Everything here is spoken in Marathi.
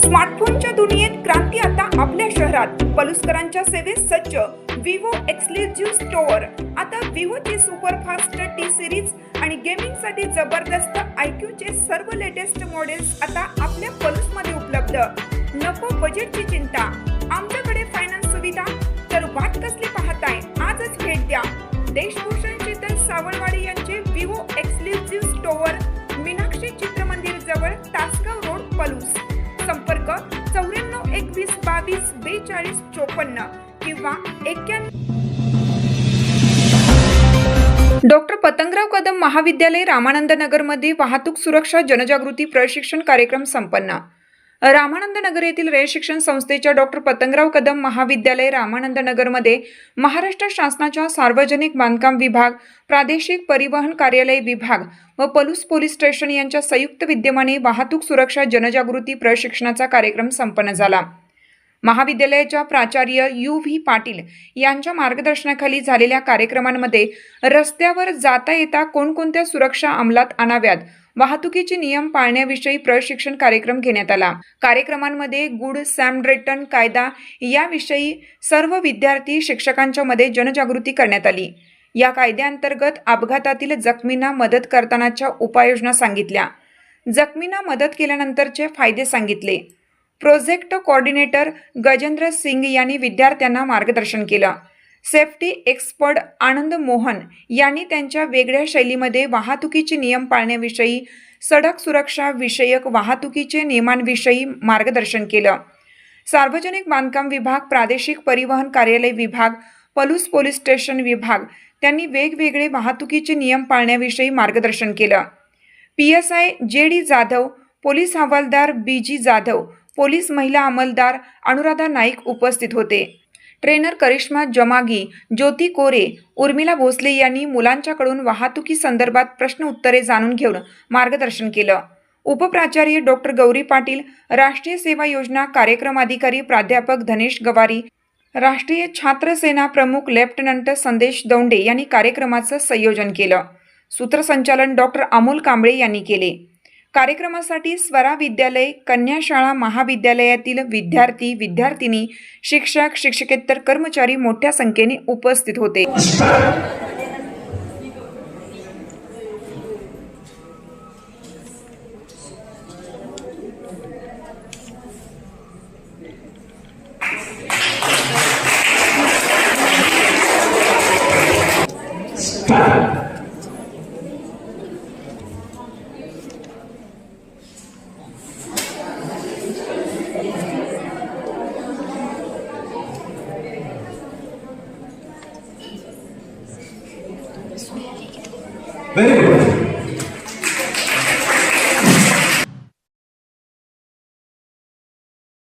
स्मार्टफोनच्या दुनियेत क्रांती आता आपल्या शहरात. पलुसकरांच्या सेवेत सज्ज विवो एक्सक्लुझिव्ह स्टोअर. आता विवोची सुपरफास्ट टी सिरीज आणि गेमिंगसाठी जबरदस्त IQ सर्व लेटेस्ट मॉडेल्स आता आपल्या पलुसमध्ये उपलब्ध. नको बजेटची चिंता, आमच्याकडे फायनान्स सुविधा. तर वाट कसली पाहताय, आजच भेट द्या. देशभूषण शीतल सावळवाडी यांचे Vivo exclusive store, Meenakshi Chitramandir जवळ, तासगाव रोड, पलूस. संपर्क 94 21 22 42 54 किंवा 91. डॉक्टर पतंगराव कदम महाविद्यालय रामानंद नगरमध्ये वाहतूक सुरक्षा जनजागृती प्रशिक्षण कार्यक्रम संपन्न. रामानंद नगर येथील रे शिक्षण संस्थेच्या डॉक्टर पतंगराव कदम महाविद्यालय रामानंद नगरमध्ये महाराष्ट्र शासनाच्या सार्वजनिक बांधकाम विभाग, प्रादेशिक परिवहन कार्यालय विभाग व पलूस पोलीस स्टेशन यांच्या संयुक्त विद्यमाने वाहतूक सुरक्षा जनजागृती प्रशिक्षणाचा कार्यक्रम संपन्न झाला. महाविद्यालयाच्या प्राचार्य UV पाटील यांच्या मार्गदर्शनाखाली झालेल्या कार्यक्रमांमध्ये रस्त्यावर जाता येता कोणकोणत्या सुरक्षा अंमलात आणाव्यात, वाहतुकीचे नियम पाळण्याविषयी प्रशिक्षण कार्यक्रम घेण्यात आला. कार्यक्रमांमध्ये गुड सॅमरिटन कायदा याविषयी सर्व विद्यार्थी शिक्षकांच्या मध्ये जनजागृती करण्यात आली. या कायद्याअंतर्गत अपघातातील जखमींना मदत करतानाच्या उपाययोजना सांगितल्या. जखमींना मदत केल्यानंतरचे फायदे सांगितले. प्रोजेक्ट कोऑर्डिनेटर गजेंद्र सिंग यांनी विद्यार्थ्यांना मार्गदर्शन केलं. सेफ्टी एक्सपर्ट आनंद मोहन यांनी त्यांच्या वेगळ्या शैलीमध्ये वाहतुकीचे नियम पाळण्याविषयी, सडक सुरक्षा विषयक वाहतुकीचे नियमांविषयी मार्गदर्शन केलं. सार्वजनिक बांधकाम विभाग, प्रादेशिक परिवहन कार्यालय विभाग, पलूस पोलीस स्टेशन विभाग त्यांनी वेगवेगळे वाहतुकीचे नियम पाळण्याविषयी मार्गदर्शन केलं. PSI JD जाधव, पोलीस हवालदार BG जाधव, पोलीस महिला अंमलदार अनुराधा नाईक उपस्थित होते. ट्रेनर करिश्मा जमागी, ज्योती कोरे, उर्मिला भोसले यांनी मुलांच्याकडून वाहतुकी संदर्भात प्रश्न उत्तरे जाणून घेऊन मार्गदर्शन केलं. उपप्राचार्य डॉक्टर गौरी पाटील, राष्ट्रीय सेवा योजना कार्यक्रम अधिकारी प्राध्यापक धनेश गवारी, राष्ट्रीय छात्र सेना प्रमुख लेफ्टनंट संदेश दौंडे यांनी कार्यक्रमाचं संयोजन केलं. सूत्रसंचालन डॉक्टर अमोल कांबळे यांनी केले. कार्यक्रमासाठी स्वरा विद्यालय, कन्याशाळा महाविद्यालयातील विद्यार्थी, विद्यार्थिनी, शिक्षक, शिक्षकेतर कर्मचारी मोठ्या संख्येने उपस्थित होते. Very good.